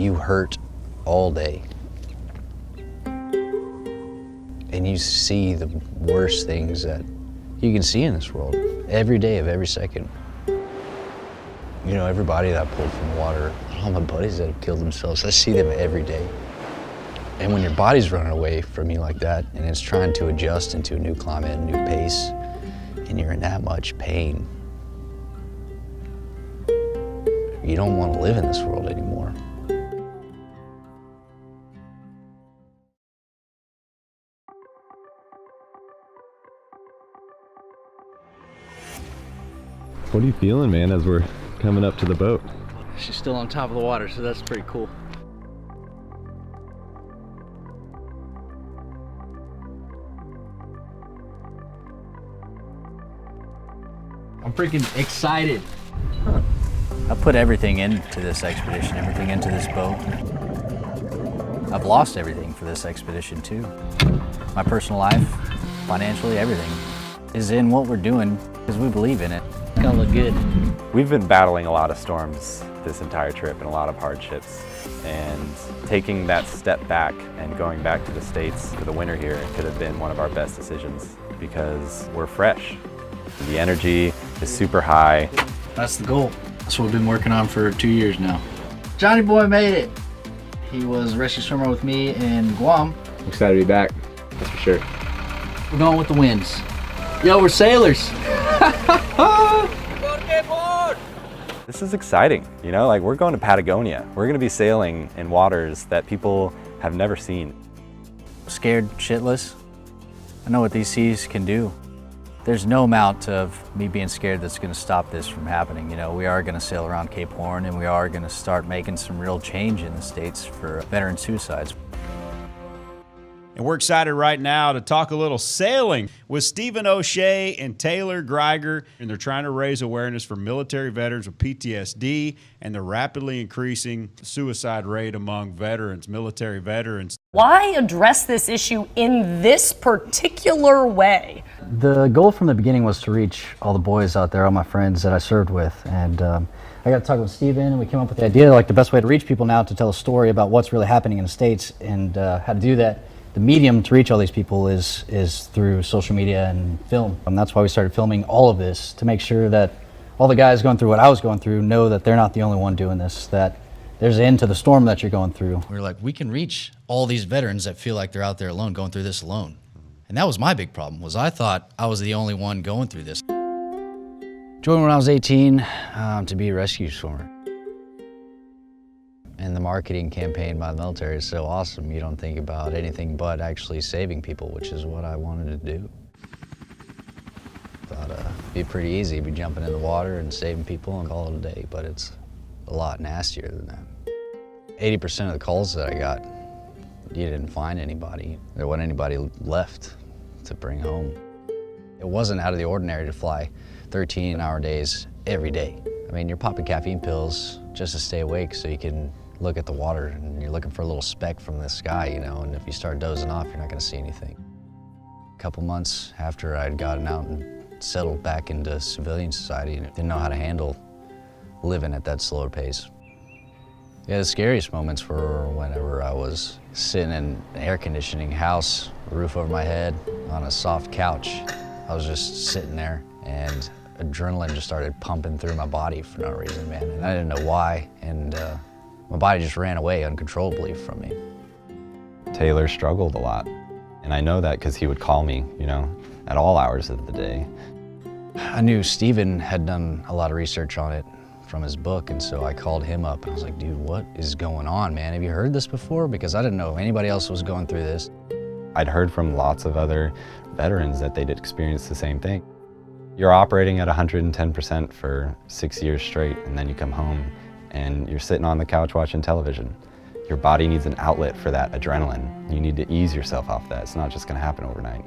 You hurt all day. And you see the worst things that you can see in this world every day of every second. You know, everybody that I pulled from the water, all my buddies that have killed themselves, I see them every day. And when your body's running away from you like that, and it's trying to adjust into a new climate, a new pace, and you're in that much pain, you don't want to live in this world anymore. What are you feeling, man, as we're coming up to the boat? She's still on top of the water, so that's pretty cool. I'm freaking excited. I put everything into this expedition, everything into this boat. I've lost everything for this expedition too. My personal life, financially, everything is in what we're doing because we believe in it. It's gonna look good. We've been battling a lot of storms this entire trip and a lot of hardships. And taking that step back and going back to the States for the winter here could have been one of our best decisions because we're fresh. The energy is super high. That's the goal. That's what we've been working on for 2 years now. Johnny boy made it. He was a rescue swimmer with me in Guam. I'm excited to be back, that's for sure. We're going with the winds. Yo, we're sailors. This is exciting, you know, like we're going to Patagonia. We're gonna be sailing in waters that people have never seen. Scared shitless. I know what these seas can do. There's no amount of me being scared that's gonna stop this from happening. You know, we are gonna sail around Cape Horn and we are gonna start making some real change in the States for veteran suicides. And we're excited right now to talk a little sailing with Stephen O'Shea and Taylor Grieger. And they're trying to raise awareness for military veterans with PTSD and the rapidly increasing suicide rate among veterans, military veterans. Why address this issue in this particular way? The goal from the beginning was to reach all the boys out there, all my friends that I served with. And I got to talk with Stephen and we came up with the idea, like the best way to reach people now to tell a story about what's really happening in the States and how to do that. The medium to reach all these people is through social media and film. And that's why we started filming all of this, to make sure that all the guys going through what I was going through know that they're not the only one doing this, that there's an end to the storm that you're going through. We were like, we can reach all these veterans that feel like they're out there alone, going through this alone. And that was my big problem, was I thought I was the only one going through this. Joined when I was 18 to be a rescue swimmer. And the marketing campaign by the military is so awesome. You don't think about anything but actually saving people, which is what I wanted to do. Thought it'd be pretty easy, be jumping in the water and saving people and call it a day, but it's a lot nastier than that. 80% of the calls that I got, you didn't find anybody. There wasn't anybody left to bring home. It wasn't out of the ordinary to fly 13-hour days every day. I mean, you're popping caffeine pills just to stay awake so you can look at the water and you're looking for a little speck from the sky, you know, and if you start dozing off, you're not gonna see anything. A couple months after I'd gotten out and settled back into civilian society and didn't know how to handle living at that slower pace. Yeah, the scariest moments were whenever I was sitting in an air conditioning house, a roof over my head, on a soft couch. I was just sitting there and adrenaline just started pumping through my body for no reason, man. And I didn't know why, and my body just ran away uncontrollably from me. Taylor struggled a lot. And I know that because he would call me, you know, at all hours of the day. I knew Stephen had done a lot of research on it from his book, and so I called him up and I was like, dude, what is going on, man? Have you heard this before? Because I didn't know if anybody else was going through this. I'd heard from lots of other veterans that they'd experienced the same thing. You're operating at 110% for 6 years straight, and then you come home and you're sitting on the couch watching television. Your body needs an outlet for that adrenaline. You need to ease yourself off that. It's not just gonna happen overnight.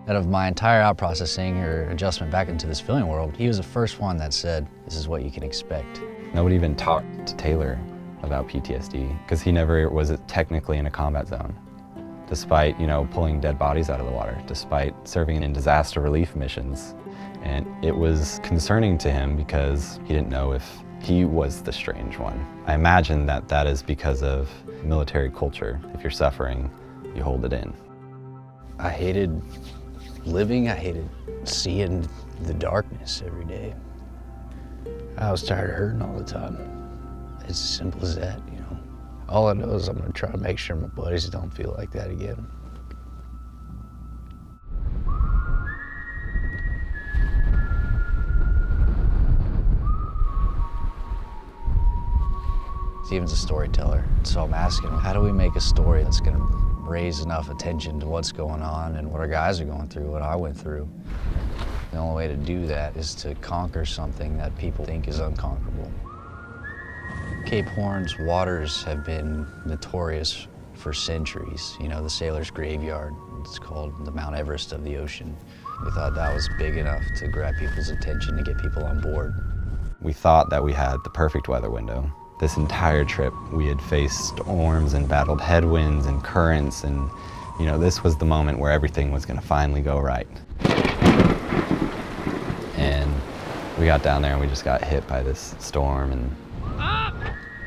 Out of my entire out processing or adjustment back into this feeling world, he was the first one that said, this is what you can expect. Nobody even talked to Taylor about PTSD because he never was technically in a combat zone. Despite, you know, pulling dead bodies out of the water, despite serving in disaster relief missions. And it was concerning to him because he didn't know if He was the strange one. I imagine that that is because of military culture. If you're suffering, you hold it in. I hated living, I hated seeing the darkness every day. I was tired of hurting all the time. It's as simple as that, you know. All I know is I'm gonna try to make sure my buddies don't feel like that again. Steven's a storyteller, so I'm asking him, how do we make a story that's gonna raise enough attention to what's going on and what our guys are going through, what I went through? The only way to do that is to conquer something that people think is unconquerable. Cape Horn's waters have been notorious for centuries. You know, the sailor's graveyard. It's called the Mount Everest of the ocean. We thought that was big enough to grab people's attention to get people on board. We thought that we had the perfect weather window. This entire trip, we had faced storms and battled headwinds and currents, and you know, this was the moment where everything was gonna finally go right. And we got down there and we just got hit by this storm, and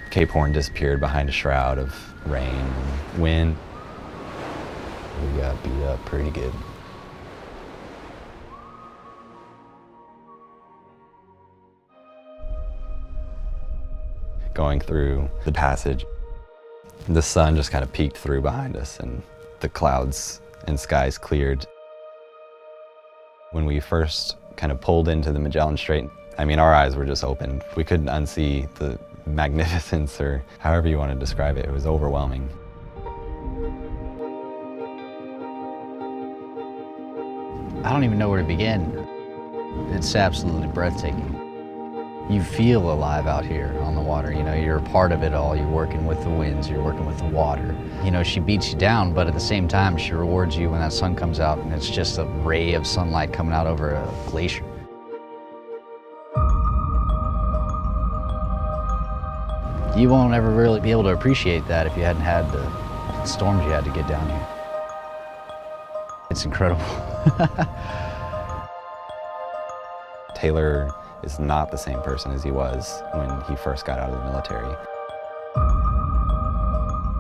Cape Horn disappeared behind a shroud of rain and wind. We got beat up pretty good. Going through the passage, the sun just kind of peeked through behind us and the clouds and skies cleared. When we first kind of pulled into the Magellan Strait, I mean, our eyes were just open. We couldn't unsee the magnificence, or however you want to describe it. It was overwhelming. I don't even know where to begin. It's absolutely breathtaking. You feel alive out here on the water. You know, you're a part of it all. You're working with the winds, you're working with the water. You know, she beats you down, but at the same time, she rewards you when that sun comes out, and it's just a ray of sunlight coming out over a glacier. You won't ever really be able to appreciate that if you hadn't had the storms you had to get down here. It's incredible. Taylor is not the same person as he was when he first got out of the military.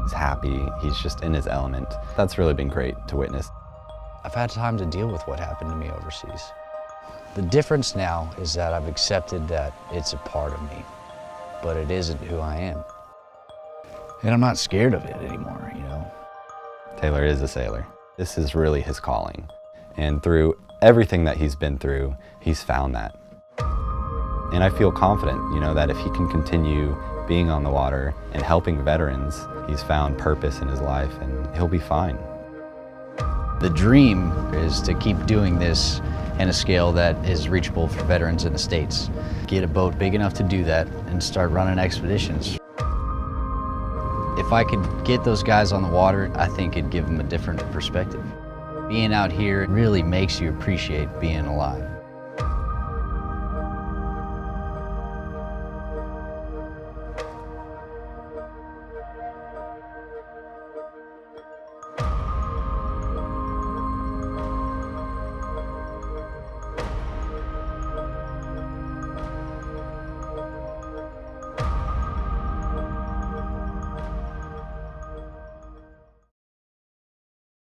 He's happy, he's just in his element. That's really been great to witness. I've had time to deal with what happened to me overseas. The difference now is that I've accepted that it's a part of me, but it isn't who I am. And I'm not scared of it anymore, you know? Taylor is a sailor. This is really his calling. And through everything that he's been through, he's found that. And I feel confident, you know, that if he can continue being on the water and helping veterans, he's found purpose in his life and he'll be fine. The dream is to keep doing this in a scale that is reachable for veterans in the States. Get a boat big enough to do that and start running expeditions. If I could get those guys on the water, I think it'd give them a different perspective. Being out here really makes you appreciate being alive.